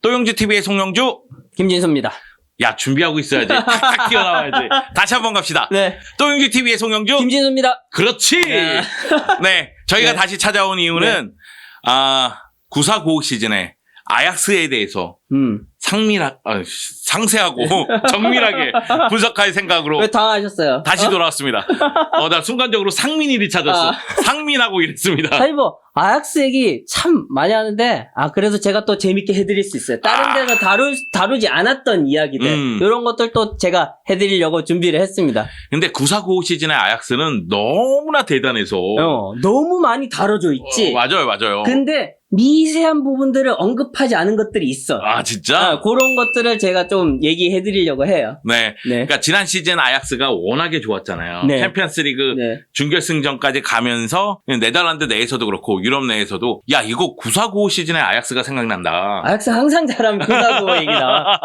또용주TV의 송영주. 김진수입니다. 야, 준비하고 있어야지. 탁탁 튀어나와야지. 다시 한번 갑시다. 네. 또용주TV의 송영주. 김진수입니다. 그렇지. 네. 네. 저희가 네. 다시 찾아온 이유는, 구사고우 시즌에 아약스에 대해서 상세하고 정밀하게 분석할 생각으로 왜 당황하셨어요? 다시 돌아왔습니다. 나 순간적으로 상민이를 찾았어. 상민하고 이랬습니다. 사실 뭐 아약스 얘기 참 많이 하는데 그래서 제가 또 재밌게 해드릴 수 있어요. 다른 데서 다루지 않았던 이야기들 이런 것들도 제가 해드리려고 준비를 했습니다. 근데 구사고우 시즌의 아약스는 너무나 대단해서 너무 많이 다뤄져 있지. 맞아요. 근데 미세한 부분들을 언급하지 않은 것들이 있어. 진짜? 그런 것들을 제가 좀 얘기해 드리려고 해요. 네. 그러니까 지난 시즌 아약스가 워낙에 좋았잖아요. 네. 챔피언스 리그 준결승전까지 가면서 네덜란드 내에서도 그렇고 유럽 내에서도 야, 이거 9495 시즌에 아약스가 생각난다. 아약스 항상 잘하면 9495 얘기다.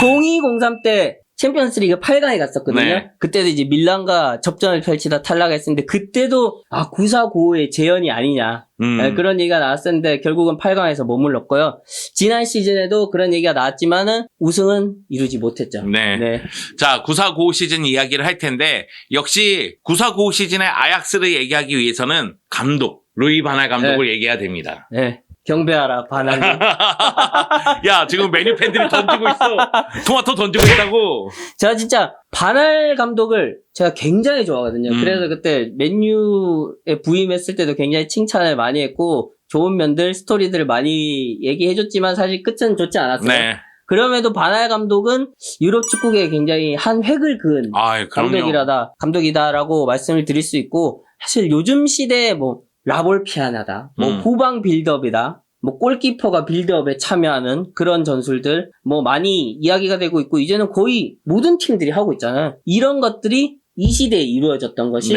0203 때 챔피언스 리그 8강에 갔었거든요. 네. 그때도 이제 밀란과 접전을 펼치다 탈락했었는데 그때도 9495의 재현이 아니냐. 그런 얘기가 나왔었는데 결국은 8강에서 머물렀고요. 지난 시즌에도 그런 얘기가 나왔지만은 우승은 이루지 못했죠. 네. 자, 9495 시즌 이야기를 할 텐데 역시 9495 시즌의 아약스를 얘기하기 위해서는 감독, 루이 바날 감독을 얘기해야 됩니다. 네. 경배하라, 바날리. 야, 지금 메뉴 팬들이 던지고 있어. 토마토 던지고 있다고. 제가 진짜 바날 감독을 제가 굉장히 좋아하거든요. 그래서 그때 맨유에 부임했을 때도 굉장히 칭찬을 많이 했고 좋은 면들, 스토리들을 많이 얘기해줬지만 사실 끝은 좋지 않았어요. 네. 그럼에도 바날 감독은 유럽 축구계에 굉장히 한 획을 그은 감독이다라고 말씀을 드릴 수 있고 사실 요즘 시대에 뭐 라볼피아나다, 후방 빌드업이다, 골키퍼가 빌드업에 참여하는 그런 전술들, 많이 이야기가 되고 있고, 이제는 거의 모든 팀들이 하고 있잖아요. 이런 것들이 이 시대에 이루어졌던 것이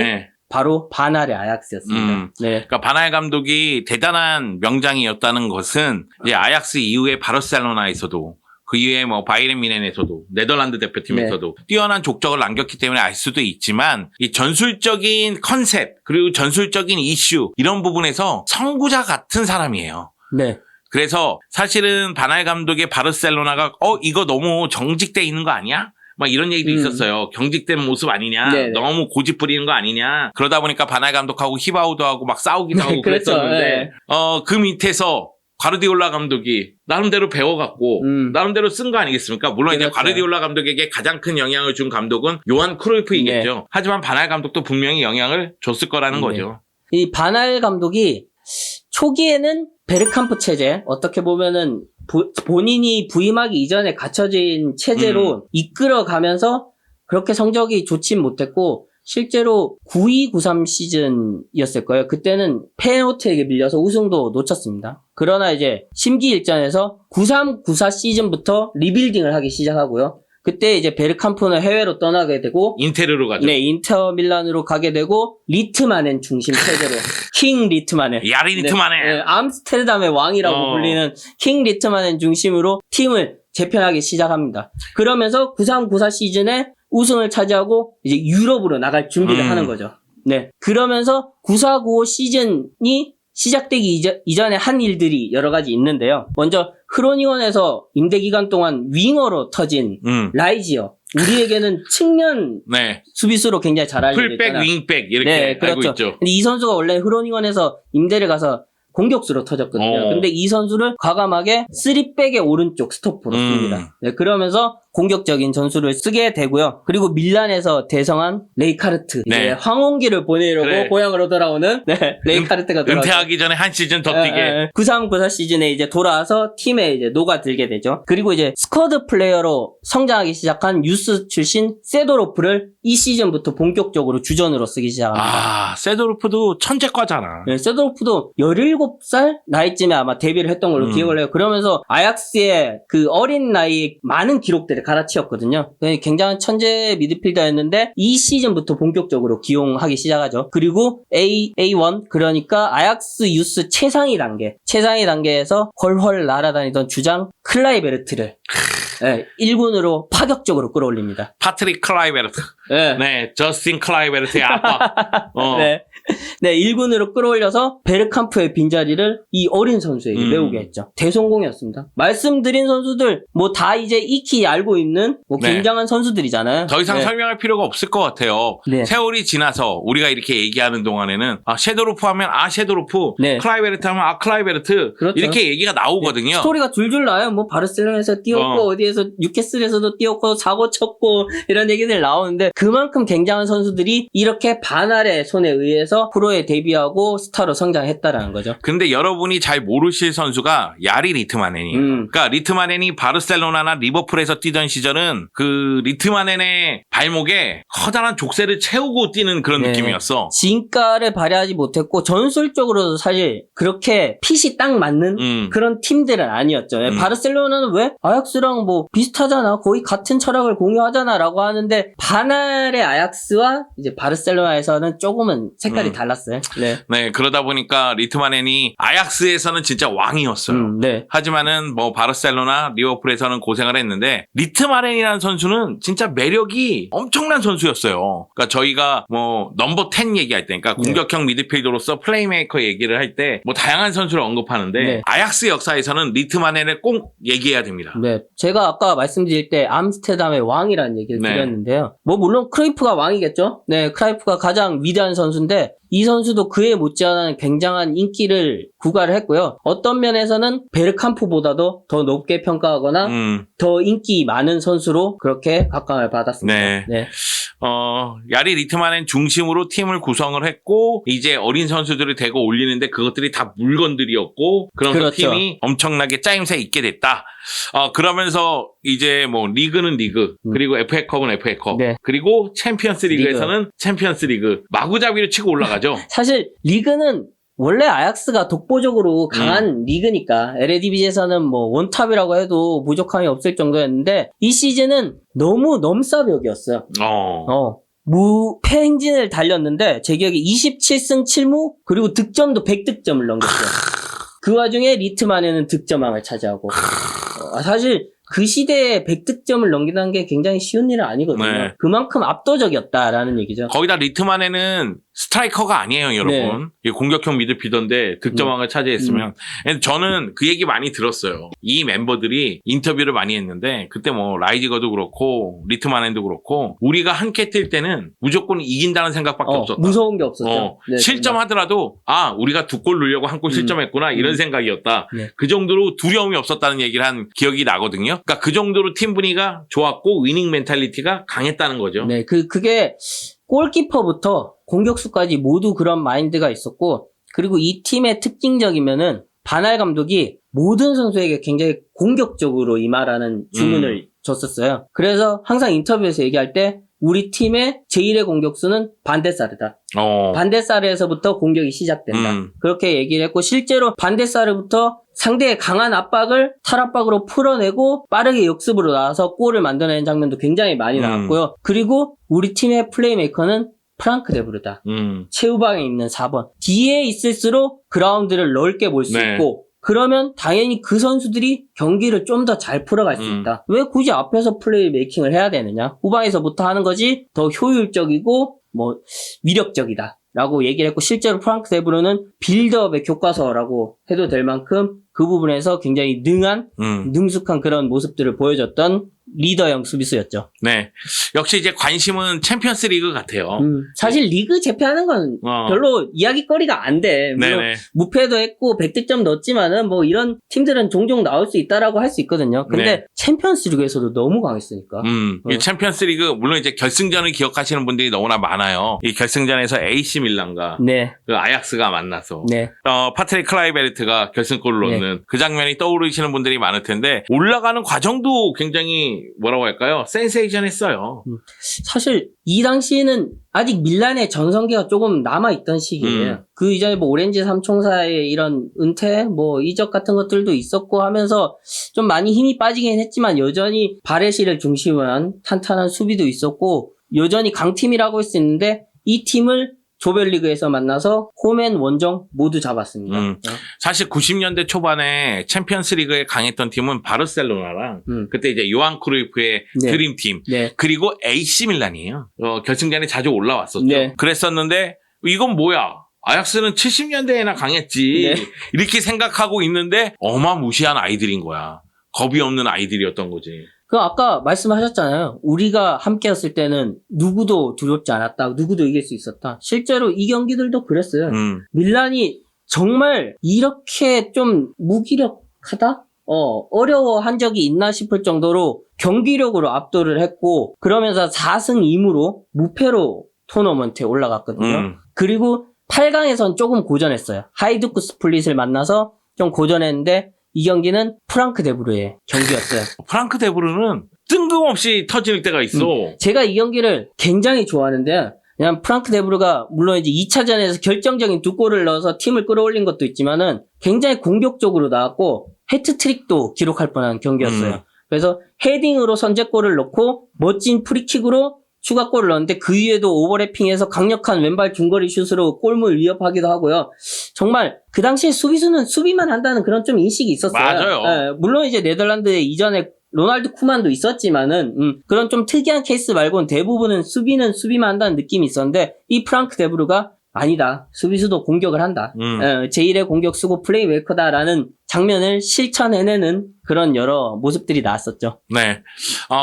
바로 바날의 아약스였습니다. 그러니까 바날 감독이 대단한 명장이었다는 것은 이제 아약스 이후에 바르셀로나에서도 그 이후에 바이에른 뮌헨에서도 네덜란드 대표팀에서도 뛰어난 족적을 남겼기 때문에 알 수도 있지만 이 전술적인 컨셉 그리고 전술적인 이슈 이런 부분에서 선구자 같은 사람이에요. 네. 그래서 사실은 바날 감독의 바르셀로나가 이거 너무 정직돼 있는 거 아니야? 이런 얘기도 있었어요. 경직된 모습 아니냐? 네네. 너무 고집 부리는 거 아니냐? 그러다 보니까 바날 감독하고 히바우도 하고 막 싸우기도 하고 그랬었는데 그 밑에서 과르디올라 감독이 나름대로 배워갖고 나름대로 쓴 거 아니겠습니까? 물론 이제 과르디올라 감독에게 가장 큰 영향을 준 감독은 요한 크루이프이겠죠. 하지만 바날 감독도 분명히 영향을 줬을 거라는 거죠. 이 바날 감독이 초기에는 베르캄프 체제, 어떻게 보면은 본인이 부임하기 이전에 갖춰진 체제로 이끌어가면서 그렇게 성적이 좋진 못했고 실제로 92-93 시즌이었을 거예요. 그때는 페노트에게 밀려서 우승도 놓쳤습니다. 그러나 이제 심기일전에서 93-94 시즌부터 리빌딩을 하기 시작하고요. 그때 이제 베르캄프는 해외로 떠나게 되고 인테르로 가죠. 네, 인터 밀란으로 가게 되고 리트마넨 중심 체제로 킹 리트마넨. 야리 리트마넨. 네, 암스테르담의 왕이라고 불리는 킹 리트마넨 중심으로 팀을 재편하기 시작합니다. 그러면서 93-94 시즌에 우승을 차지하고 이제 유럽으로 나갈 준비를 하는 거죠. 네. 그러면서 94-95 시즌이 시작되기 이전에 한 일들이 여러 가지 있는데요. 먼저 흐로닝원에서 임대 기간 동안 윙어로 터진 라이지어. 우리에게는 측면 수비수로 굉장히 잘 알려져 있잖아요. 풀백, 윙백 이렇게 알고 있죠. 근데 이 선수가 원래 흐로닝원에서 임대를 가서 공격수로 터졌거든요. 근데 이 선수를 과감하게 3백의 오른쪽 스토퍼로 씁니다. 네, 그러면서 공격적인 전술을 쓰게 되고요. 그리고 밀란에서 대성한 레이카르트. 이제 황혼기를 보내려고 고향으로 돌아오는 레이카르트가 돌아오죠. 은퇴하기 전에 한 시즌 더 뛰게. 93-94 시즌에 이제 돌아와서 팀에 이제 녹아들게 되죠. 그리고 이제 스쿼드 플레이어로 성장하기 시작한 유스 출신 세도로프를 이 시즌부터 본격적으로 주전으로 쓰기 시작합니다. 세도로프도 천재과잖아. 네, 세도로프도 17살 나이쯤에 아마 데뷔를 했던 걸로 기억을 해요. 그러면서 아약스의 그 어린 나이에 많은 기록들을 갈아치웠거든요. 굉장한 천재 미드필더였는데 이 시즌부터 본격적으로 기용하기 시작하죠. 그리고 A1 그러니까 아약스 유스 최상위 단계에서 헐헐 날아다니던 주장 클라이베르트를 1군으로 파격적으로 끌어올립니다. 파트릭 클라이베르트. 네. 네, 저스틴 클라이베르트의 아빠. 네. 네, 1군으로 끌어올려서 베르캄프의 빈자리를 이 어린 선수에게 메우게 했죠. 대성공이었습니다. 말씀드린 선수들 뭐 다 이제 익히 알고 있는 뭐 네. 굉장한 선수들이잖아요. 더 이상 네. 설명할 필요가 없을 것 같아요. 네. 세월이 지나서 우리가 이렇게 얘기하는 동안에는 섀도로프 하면 섀도로프, 네. 클라이베르트 하면 클라이베르트 그렇죠. 이렇게 얘기가 나오거든요. 스토리가 줄줄 나요. 뭐 바르셀로나에서 뛰었고 어디에서 뉴캐슬에서도 뛰었고 사고 쳤고 이런 얘기들 나오는데 그만큼 굉장한 선수들이 이렇게 반알의 손에 의해서 프로에 데뷔하고 스타로 성장했다라는 거죠. 근데 여러분이 잘 모르실 선수가 야리 리트마넨이에요. 그러니까 리트마넨이 바르셀로나나 리버풀에서 뛰던 시절은 그 리트마넨의 발목에 커다란 족쇄를 채우고 뛰는 그런 네. 느낌이었어. 진가를 발휘하지 못했고 전술적으로도 사실 그렇게 핏이 딱 맞는 그런 팀들은 아니었죠. 바르셀로나는 왜 아약스랑 뭐 비슷하잖아, 거의 같은 철학을 공유하잖아라고 하는데 반알의 아약스와 이제 바르셀로나에서는 조금은 색깔이 달랐어요. 네. 네, 그러다 보니까 리트마넨이 아약스에서는 진짜 왕이었어요. 네. 하지만은 뭐 바르셀로나, 리버풀에서는 고생을 했는데 리트마넨이라는 선수는 진짜 매력이 엄청난 선수였어요. 그러니까 저희가 뭐 넘버 10 얘기할 때, 그러니까 공격형 미드필더로서 플레이메이커 얘기를 할 때 뭐 다양한 선수를 언급하는데 네. 아약스 역사에서는 리트마넨을 꼭 얘기해야 됩니다. 네. 제가 아까 말씀드릴 때 암스테르담의 왕이라는 얘기를 네. 드렸는데요. 뭐 물론 크루이프가 왕이겠죠. 네, 크루이프가 가장 위대한 선수인데 이 선수도 그에 못지않은 굉장한 인기를 구가를 했고요. 어떤 면에서는 베르캄프보다도 더 높게 평가하거나 더 인기 많은 선수로 그렇게 각광을 받았습니다. 네. 네. 야리 리트마넨 중심으로 팀을 구성을 했고 이제 어린 선수들을 대고 올리는데 그것들이 다 물건들이었고 그러면서 그렇죠. 팀이 엄청나게 짜임새 있게 됐다. 그러면서 이제 뭐 리그는 리그 그리고 FA컵은 FA컵 네. 그리고 챔피언스 리그에서는 챔피언스 리그 마구잡이로 치고 올라가죠. 사실 리그는 원래 아약스가 독보적으로 강한 리그니까 LADB에서는 뭐 원탑이라고 해도 부족함이 없을 정도였는데 이 시즌은 너무 넘사벽이었어요. 무패 행진을 달렸는데 제 기억에 27승 7무 그리고 득점도 100득점을 넘겼어요. 그 와중에 리트마넨은 득점왕을 차지하고 사실 그 시대에 100득점을 넘기는 게 굉장히 쉬운 일은 아니거든요. 네. 그만큼 압도적이었다라는 얘기죠. 거기다 리트마넨은 스트라이커가 아니에요, 여러분. 이 공격형 미드필더인데 득점왕을 차지했으면. 저는 그 얘기 많이 들었어요. 이 멤버들이 인터뷰를 많이 했는데 그때 뭐 라이지거도 그렇고 리트마넨도 그렇고 우리가 함께 뛸 때는 무조건 이긴다는 생각밖에 없었다. 무서운 게 없었죠. 네, 실점하더라도 우리가 2골 넣으려고 1골 실점했구나 이런 생각이었다. 네. 그 정도로 두려움이 없었다는 얘기를 한 기억이 나거든요. 그러니까 그 정도로 팀 분위기가 좋았고 위닝 멘탈리티가 강했다는 거죠. 네, 그게 골키퍼부터 공격수까지 모두 그런 마인드가 있었고 그리고 이 팀의 특징적이면은 바날 감독이 모든 선수에게 굉장히 공격적으로 임하라는 주문을 줬었어요. 그래서 항상 인터뷰에서 얘기할 때 우리 팀의 제1의 공격수는 반데사르다. 반데사르에서부터 공격이 시작된다. 그렇게 얘기를 했고 실제로 반데사르부터 상대의 강한 압박을 탈압박으로 풀어내고 빠르게 역습으로 나와서 골을 만들어내는 장면도 굉장히 많이 나왔고요. 그리고 우리 팀의 플레이메이커는 프랑크 데브르다. 최후방에 있는 4번. 뒤에 있을수록 그라운드를 넓게 볼 수 있고 그러면 당연히 그 선수들이 경기를 좀 더 잘 풀어갈 수 있다. 왜 굳이 앞에서 플레이 메이킹을 해야 되느냐? 후방에서부터 하는 것이 더 효율적이고 뭐 위력적이다. 라고 얘기를 했고 실제로 프랑크 데브르는 빌드업의 교과서라고 해도 될 만큼 그 부분에서 굉장히 능숙한 그런 모습들을 보여줬던 리더형 수비수였죠. 네. 역시 이제 관심은 챔피언스 리그 같아요. 사실 리그 재패하는 건 별로 이야기거리가 안 돼. 물론 무패도 했고 100득점 넣었지만은 뭐 이런 팀들은 종종 나올 수 있다라고 할 수 있거든요. 근데 챔피언스 리그에서도 너무 강했으니까. 이 챔피언스 리그 물론 이제 결승전을 기억하시는 분들이 너무나 많아요. 이 결승전에서 AC 밀란과 그 아약스가 만나서 파트릭 클라이베르트가 결승골을 넣는 그 장면이 떠오르시는 분들이 많을 텐데 올라가는 과정도 굉장히 뭐라고 할까요? 센세이션했어요. 사실 이 당시에는 아직 밀란의 전성기가 조금 남아있던 시기예요. 그 이전에 뭐 오렌지 삼총사의 이런 은퇴, 뭐 이적 같은 것들도 있었고 하면서 좀 많이 힘이 빠지긴 했지만 여전히 바레시를 중심으로 한 탄탄한 수비도 있었고 여전히 강팀이라고 할 수 있는데 이 팀을 조별리그에서 만나서 홈앤 원정 모두 잡았습니다. 사실 90년대 초반에 챔피언스 리그에 강했던 팀은 바르셀로나랑 그때 이제 요한 크루이프의 네. 드림팀 네. 그리고 AC 밀란이에요. 결승전에 자주 올라왔었죠. 네. 그랬었는데 이건 뭐야? 아약스는 70년대에나 강했지. 네. 이렇게 생각하고 있는데 어마무시한 아이들인 거야. 겁이 없는 아이들이었던 거지. 그 아까 말씀하셨잖아요. 우리가 함께였을 때는 누구도 두렵지 않았다. 누구도 이길 수 있었다. 실제로 이 경기들도 그랬어요. 밀란이 정말 이렇게 좀 무기력하다? 어려워한 적이 있나 싶을 정도로 경기력으로 압도를 했고 그러면서 4승 2무로 무패로 토너먼트에 올라갔거든요. 그리고 8강에선 조금 고전했어요. 하이두크 스플릿을 만나서 좀 고전했는데 이 경기는 프랑크 데브르의 경기였어요. 프랑크 데브르는 뜬금없이 터질 때가 있어. 제가 이 경기를 굉장히 좋아하는데요. 그냥 프랑크 데브르가 물론 이제 2차전에서 결정적인 2골을 넣어서 팀을 끌어올린 것도 있지만은 굉장히 공격적으로 나왔고 해트트릭도 기록할 뻔한 경기였어요. 그래서 헤딩으로 선제골을 넣고 멋진 프리킥으로 추가골을 넣었는데 그 위에도 오버래핑해서 강력한 왼발 중거리 슛으로 골문을 위협하기도 하고요. 정말 그 당시에 수비수는 수비만 한다는 그런 좀 인식이 있었어요. 맞아요. 물론 이제 네덜란드 이전에 로날드 쿠만도 있었지만은 그런 좀 특이한 케이스 말고는 대부분은 수비는 수비만 한다는 느낌이 있었는데 이 프랑크 데브르가 아니다. 수비수도 공격을 한다. 제1의 공격수고 플레이메이커다라는 장면을 실천해내는 그런 여러 모습들이 나왔었죠. 네.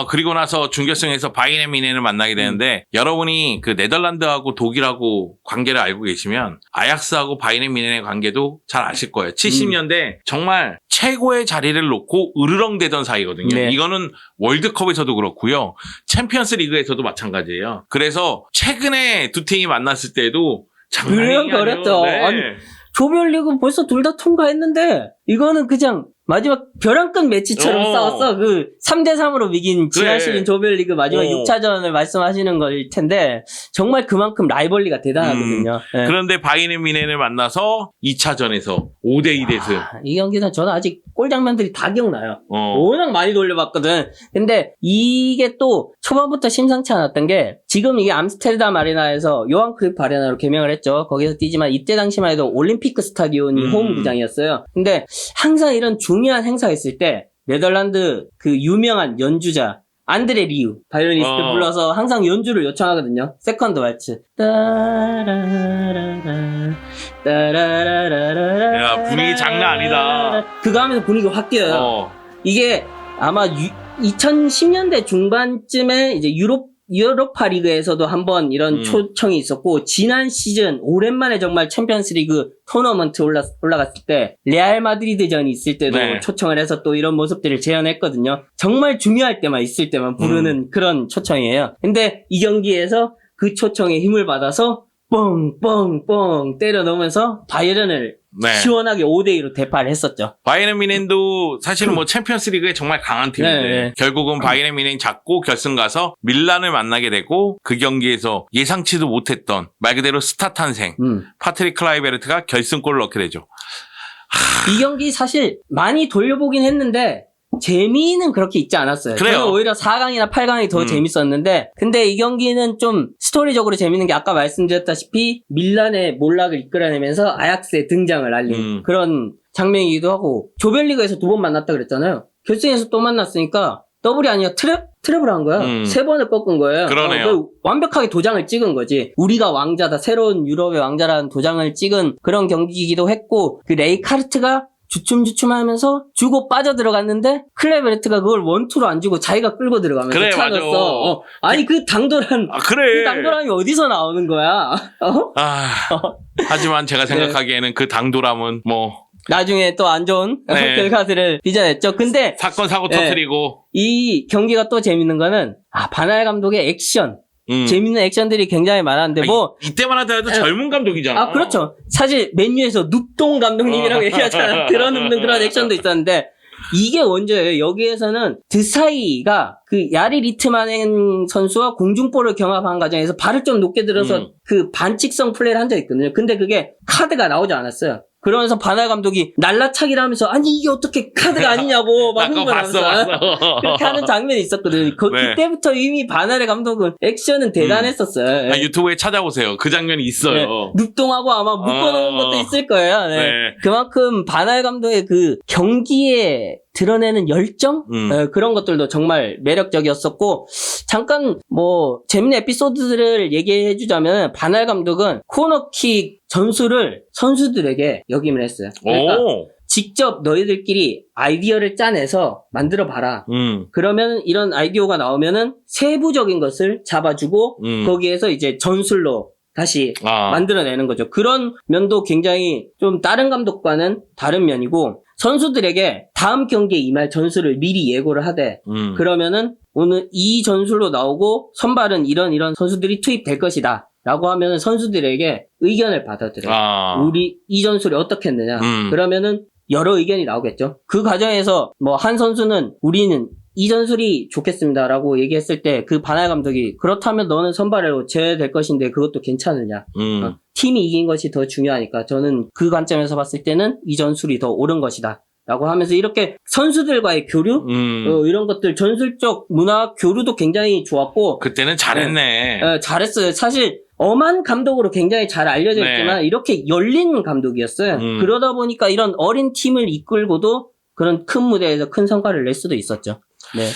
그리고 나서 준결승에서 바이에른 뮌헨을 만나게 되는데 여러분이 그 네덜란드하고 독일하고 관계를 알고 계시면 아약스하고 바이에른 뮌헨의 관계도 잘 아실 거예요. 70년대 정말 최고의 자리를 놓고 으르렁대던 사이거든요. 네. 이거는 월드컵에서도 그렇고요. 챔피언스 리그에서도 마찬가지예요. 그래서 최근에 두 팀이 만났을 때도 장난이 으르렁거렸죠. 아니에요. 네. 아니, 조별리그 벌써 둘 다 통과했는데 이거는 그냥 마지막 벼랑끝 매치처럼 싸웠어. 그 3대3으로 이긴 지난 그래. 시즌 조별리그 마지막 6차전을 말씀하시는 거일 텐데 정말 그만큼 라이벌리가 대단하거든요. 네. 그런데 바이에른 뮌헨을 만나서 2차전에서 5대2 대승. 이 경기는 저는 아직 골 장면들이 다 기억나요. 워낙 많이 돌려봤거든. 근데 이게 또 초반부터 심상치 않았던 게 지금 이게 암스테르담 아레나에서 요한 크루이프 아레나로 개명을 했죠. 거기서 뛰지만 이때 당시만 해도 올림피크 스타디온이 홈 구장이었어요. 근데 항상 이런 중요한 행사 있을 때 네덜란드 그 유명한 연주자 안드레 리우 바이올리니스트 불러서 항상 연주를 요청하거든요. 세컨드 왈츠. 야, 분위기 장난 아니다. 그거 하면서 분위기가 확 뛰어요. 이게 아마 2010년대 중반쯤에 이제 유로파 리그에서도 한번 이런 초청이 있었고 지난 시즌 오랜만에 정말 챔피언스 리그 토너먼트 올라갔을 때 레알 마드리드전이 있을 때도 초청을 해서 또 이런 모습들을 재현했거든요. 정말 중요할 때만 있을 때만 부르는 그런 초청이에요. 근데 이 경기에서 그 초청에 힘을 받아서 뻥뻥뻥 때려 넣으면서 바이에른을 시원하게 5대2로 대파를 했었죠. 바이에른 뮌헨도 사실은 뭐 챔피언스 리그에 정말 강한 팀인데 결국은 바이에른 뮌헨 잡고 결승 가서 밀란을 만나게 되고 그 경기에서 예상치도 못했던 말 그대로 스타 탄생 파트릭 클라이베르트가 결승골을 넣게 되죠. 이 경기 사실 많이 돌려보긴 했는데 재미는 그렇게 있지 않았어요. 그래요. 저는 오히려 4강이나 8강이 더 재밌었는데 근데 이 경기는 좀 스토리적으로 재밌는 게 아까 말씀드렸다시피 밀란의 몰락을 이끌어내면서 아약스의 등장을 알린 그런 장면이기도 하고 조별리그에서 2번 만났다 그랬잖아요. 결승에서 또 만났으니까 더블이 아니라 트랩을 한 거야. 3번을 꺾은 거예요. 그러네요. 완벽하게 도장을 찍은 거지. 우리가 왕자다. 새로운 유럽의 왕자라는 도장을 찍은 그런 경기이기도 했고 그 레이카르트가 주춤주춤하면서 주고 빠져 들어갔는데 클레베르트가 그걸 원투로 안 주고 자기가 끌고 들어가면서 그래, 차졌어. 아니 그 당돌한 그 당돌함이 어디서 나오는 거야? 하지만 제가 생각하기에는 그 당돌함은 뭐 나중에 또 안 좋은 결과들을 빚어냈죠. 근데 사건 사고 터뜨리고 이 경기가 또 재밌는 거는 바날 감독의 액션. 재밌는 액션들이 굉장히 많았는데 이때만 하더라도 젊은 감독이잖아. 그렇죠. 사실 맨유에서 눕동 감독님이라고 얘기하잖아. 들어눕는 그런 액션도 있었는데 이게 원조예요. 여기에서는 드사이가 그 야리 리트마넨 선수와 공중볼을 경합한 과정에서 발을 좀 높게 들어서 그 반칙성 플레이를 한 적이 있거든요. 근데 그게 카드가 나오지 않았어요. 그러면서 바날 감독이 날라차기를 하면서 아니 이게 어떻게 카드가 아니냐고 막 나 그거 봤어. 흥분하면서 그렇게 하는 장면이 있었거든요. 네. 그때부터 이미 바날의 감독은 액션은 대단했었어요. 예. 유튜브에 찾아보세요. 그 장면이 있어요. 네, 눕동하고 아마 묶어놓은 것도 있을 거예요. 네. 네. 그만큼 바날 감독의 그 경기에 드러내는 열정? 그런 것들도 정말 매력적이었었고, 잠깐 뭐 재밌는 에피소드들을 얘기해주자면 바날 감독은 코너킥 전술을 선수들에게 역임을 했어요. 그러니까 직접 너희들끼리 아이디어를 짜내서 만들어 봐라. 그러면 이런 아이디어가 나오면은 세부적인 것을 잡아주고 거기에서 이제 전술로 다시 만들어내는 거죠. 그런 면도 굉장히 좀 다른 감독과는 다른 면이고, 선수들에게 다음 경기에 임할 전술을 미리 예고를 하되 그러면은 오늘 이 전술로 나오고 선발은 이런 선수들이 투입될 것이다 라고 하면은 선수들에게 의견을 받아들여요. 우리 이 전술이 어떻게 했느냐. 그러면은 여러 의견이 나오겠죠. 그 과정에서 뭐 한 선수는 우리는 이 전술이 좋겠습니다라고 얘기했을 때 그 바날 감독이 그렇다면 너는 선발로 제외될 것인데 그것도 괜찮으냐. 팀이 이긴 것이 더 중요하니까 저는 그 관점에서 봤을 때는 이 전술이 더 옳은 것이다 라고 하면서 이렇게 선수들과의 교류 이런 것들 전술적 문화 교류도 굉장히 좋았고 그때는 잘했네. 잘했어요. 사실 엄한 감독으로 굉장히 잘 알려져 있지만 이렇게 열린 감독이었어요. 그러다 보니까 이런 어린 팀을 이끌고도 그런 큰 무대에서 큰 성과를 낼 수도 있었죠. 네.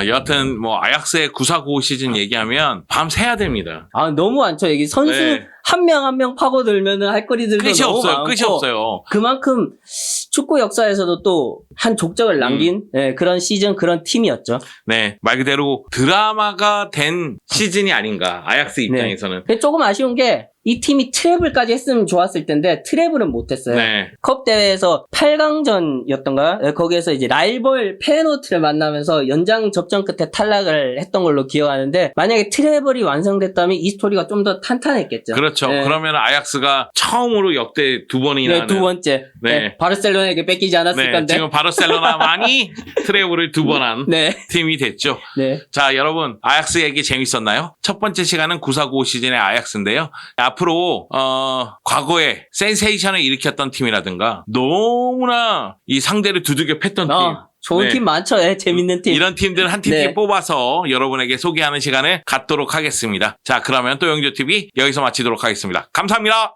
여하튼 뭐 아약스의 9-4-9 시즌 얘기하면 밤 새야 됩니다. 너무 많죠. 여기 선수 한 명 한 명 파고들면은 할 거리들도 끝이 너무 없어요. 많고 끝이 없어요. 그만큼 축구 역사에서도 또 한 족적을 남긴 그런 시즌 그런 팀이었죠. 네, 말 그대로 드라마가 된 시즌이 아닌가 아약스 입장에서는. 네. 조금 아쉬운 게 이 팀이 트래블까지 했으면 좋았을 텐데 트래블은 못했어요. 네. 컵 대회에서 8강전이었던가요? 거기에서 이제 라이벌 페노트를 만나면서 연장 접전 끝에 탈락을 했던 걸로 기억하는데 만약에 트래블이 완성됐다면 이 스토리가 좀 더 탄탄했겠죠. 그렇죠. 네. 그러면 아약스가 처음으로 역대 2번이나 네, 두 번째. 네. 바르셀로나에게 뺏기지 않았을 건데. 지금 바르셀로나만이 트래블을 2번 한 팀이 됐죠. 네. 자, 여러분 아약스 얘기 재밌었나요? 첫 번째 시간은 9-4-9 시즌의 아약스인데요. 앞으로 과거에 센세이션을 일으켰던 팀이라든가 너무나 이 상대를 두들겨 팼던 팀. 좋은 팀 많죠. 재밌는 팀. 이런 팀들 한 팀씩 뽑아서 여러분에게 소개하는 시간을 갖도록 하겠습니다. 자, 그러면 또 영조TV 여기서 마치도록 하겠습니다. 감사합니다.